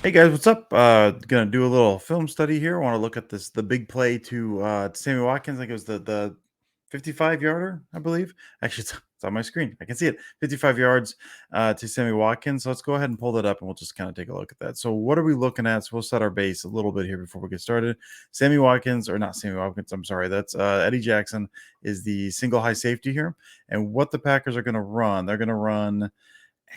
Hey guys, what's up? Gonna do a little film study here. Want to look at the big play to Sammy Watkins. I think it was the 55 yarder, I believe. Actually, it's on my screen. I can see it. 55 yards to Sammy Watkins. So let's go ahead and pull that up, and we'll just kind of take a look at that. So what are we looking at? So we'll set our base a little bit here before we get started. Sammy Watkins, or not Sammy Watkins. I'm sorry. That's Eddie Jackson is the single high safety here, and what the Packers are going to run. They're going to run.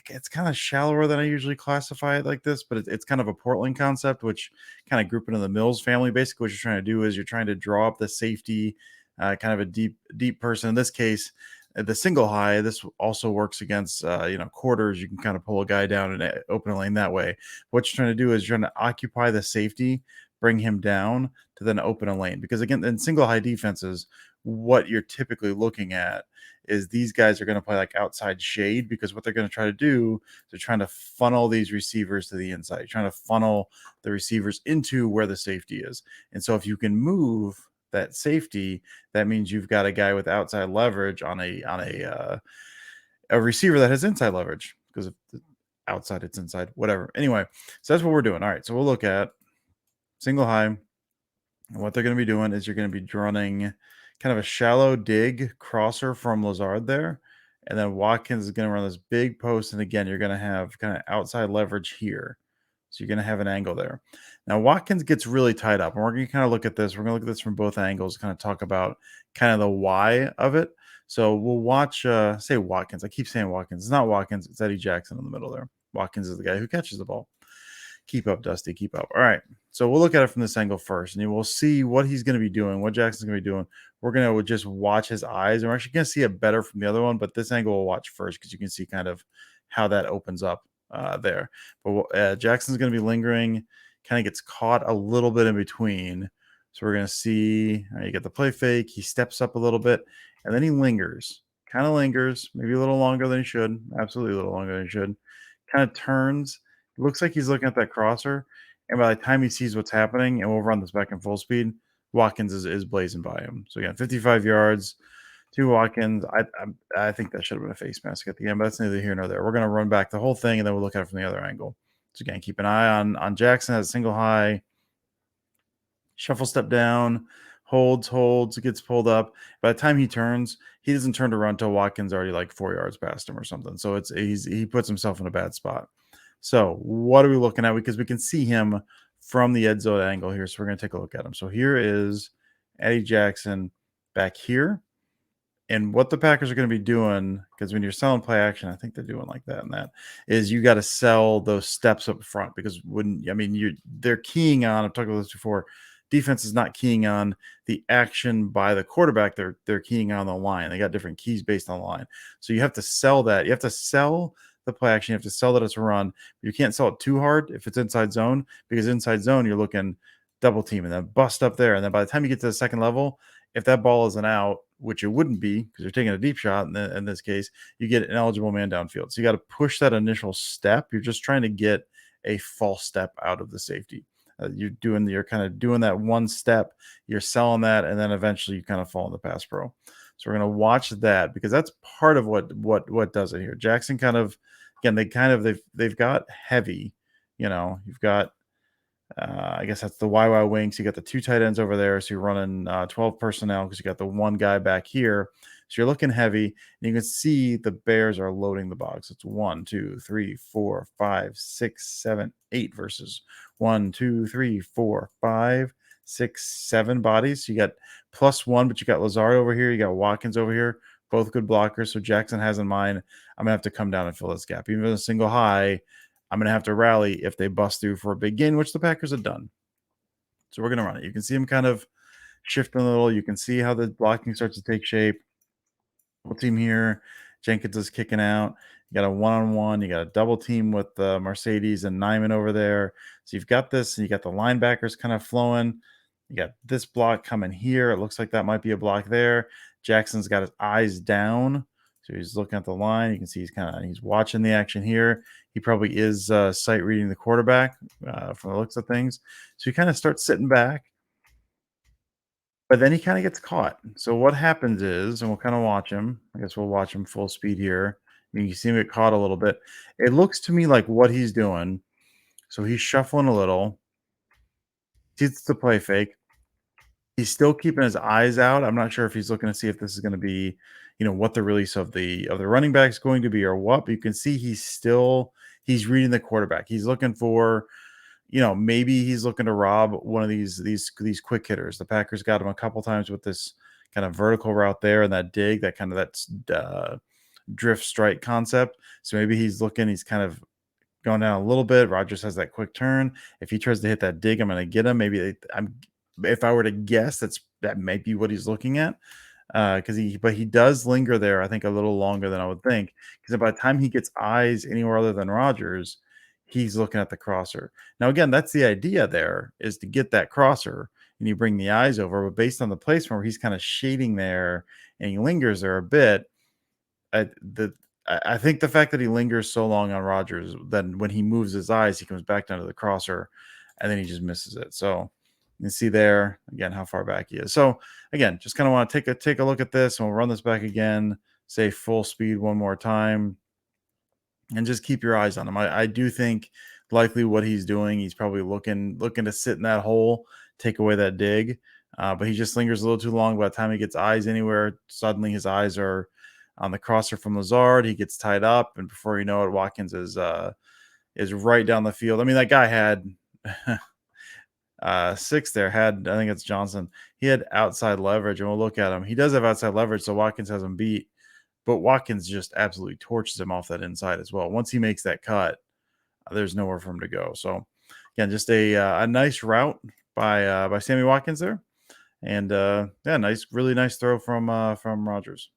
It's kind of shallower than I usually classify it like this, but it's kind of a Portland concept, which kind of group into the Mills family. Basically, what you're trying to do is you're trying to draw up the safety, kind of a deep person. In this case, the single high. This also works against quarters. You can kind of pull a guy down and open a lane that way. What you're trying to do is you're trying to occupy the safety, bring him down to then open a lane. Because again, in single high defenses, what you're typically looking at is these guys are going to play like outside shade, because what they're going to try to do, they're trying to funnel these receivers to the inside, trying to funnel the receivers into where the safety is. And so if you can move that safety, that means you've got a guy with outside leverage on a receiver that has inside leverage, because if outside it's inside, whatever. Anyway, so that's what we're doing. All right, so we'll look at single high. And what they're going to be doing is you're going to be running kind of a shallow dig crosser from Lazard there. And then Watkins is going to run this big post. And again, you're going to have kind of outside leverage here. So you're going to have an angle there. Now, Watkins gets really tied up. And we're going to kind of look at this. We're going to look at this from both angles, kind of talk about kind of the why of it. So we'll watch, say Watkins. I keep saying Watkins. It's not Watkins. It's Eddie Jackson in the middle there. Watkins is the guy who catches the ball. Keep up, Dusty. Keep up. All right. So we'll look at it from this angle first, and you will see what he's going to be doing, what Jackson's going to be doing. We're going to just watch his eyes, and we're actually going to see it better from the other one, but this angle we'll watch first because you can see kind of how that opens up there. But Jackson's going to be lingering, kind of gets caught a little bit in between. So we're going to see, you get the play fake. He steps up a little bit, and then he lingers, kind of lingers, maybe a little longer than he should. Absolutely a little longer than he should. Kind of turns. It looks like he's looking at that crosser. And by the time he sees what's happening, and we'll run this back in full speed, Watkins is blazing by him. So again, 55 yards to Watkins. I think that should have been a face mask at the end, but that's neither here nor there. We're going to run back the whole thing, and then we'll look at it from the other angle. So again, keep an eye on Jackson as a single high. Shuffle step down, holds, gets pulled up. By the time he turns, he doesn't turn to run till Watkins already like 4 yards past him or something. So he puts himself in a bad spot. So what are we looking at? Because we can see him from the ed zone angle here. So we're going to take a look at him. So here is Eddie Jackson back here. And what the Packers are going to be doing, because when you're selling play action, I think they're doing like that and that, is you got to sell those steps up front, because they're keying on, I've talked about this before, defense is not keying on the action by the quarterback, they're keying on the line. They got different keys based on the line. So you have to sell that. You have to sell the play action. You have to sell that it's a run. You can't sell it too hard if it's inside zone, because inside zone you're looking double team and then bust up there. And then by the time you get to the second level, if that ball is an out, which it wouldn't be because you're taking a deep shot in this case, you get an eligible man downfield. So you got to push that initial step. You're just trying to get a false step out of the safety. You're kind of doing that one step, you're selling that, and then eventually you kind of fall in the pass pro. So we're going to watch that, because that's part of what does it here. Jackson kind of, again, they've got heavy, you've got I guess that's the YY wings. You got the two tight ends over there. So you're running 12 personnel because you got the one guy back here. So you're looking heavy. And you can see the Bears are loading the box. It's 1, 2, 3, 4, 5, 6, 7, 8 versus 1, 2, 3, 4, 5, 6, 7 bodies. So you got +1, but you got Lazard over here. You got Watkins over here. Both good blockers. So Jackson has in mind, I'm going to have to come down and fill this gap. Even with a single high, I'm going to have to rally if they bust through for a big gain, which the Packers have done. So we're going to run it. You can see him kind of shifting a little. You can see how the blocking starts to take shape. Double team here. Jenkins is kicking out. You got a one-on-one. You got a double team with Mercedes and Nyman over there. So you've got this, and you got the linebackers kind of flowing. You got this block coming here. It looks like that might be a block there. Jackson's got his eyes down. So he's looking at the line. You can see he's watching the action here. He probably is sight reading the quarterback from the looks of things. So he kind of starts sitting back, but then he kind of gets caught. So what happens is, and we'll kind of watch him. I guess we'll watch him full speed here. You can see him get caught a little bit. It looks to me like what he's doing. So he's shuffling a little, sees the play fake. He's still keeping his eyes out. I'm not sure if he's looking to see if this is going to be, what the release of the running back is going to be or what. But you can see he's reading the quarterback. He's looking for, maybe he's looking to rob one of these quick hitters. The Packers got him a couple times with this kind of vertical route there and that dig, that kind of that's drift strike concept. So maybe he's looking. He's kind of going down a little bit. Rodgers has that quick turn. If he tries to hit that dig, I'm going to get him. If I were to guess, that might be what he's looking at. But he does linger there, I think, a little longer than I would think. Because by the time he gets eyes anywhere other than Rodgers, he's looking at the crosser. Now, again, that's the idea there is to get that crosser and you bring the eyes over. But based on the placement where he's kind of shading there and he lingers there a bit, I the I think the fact that he lingers so long on Rodgers, then when he moves his eyes, he comes back down to the crosser, and then he just misses it. So you can see there again how far back he is. So again, just kind of want to take a look at this, and we'll run this back again. Say full speed one more time, and just keep your eyes on him. I do think likely what he's doing, he's probably looking to sit in that hole, take away that dig. But he just lingers a little too long. By the time he gets eyes anywhere, suddenly his eyes are on the crosser from Lazard. He gets tied up, and before you know it, Watkins is right down the field. I mean, that guy had six there. Had I think it's Johnson. He had outside leverage, and we'll look at him. He does have outside leverage, so Watkins has him beat. But Watkins just absolutely torches him off that inside as well. Once he makes that cut, there's nowhere for him to go. So again, just a nice route by Sammy Watkins there, and yeah, really nice throw from Rodgers.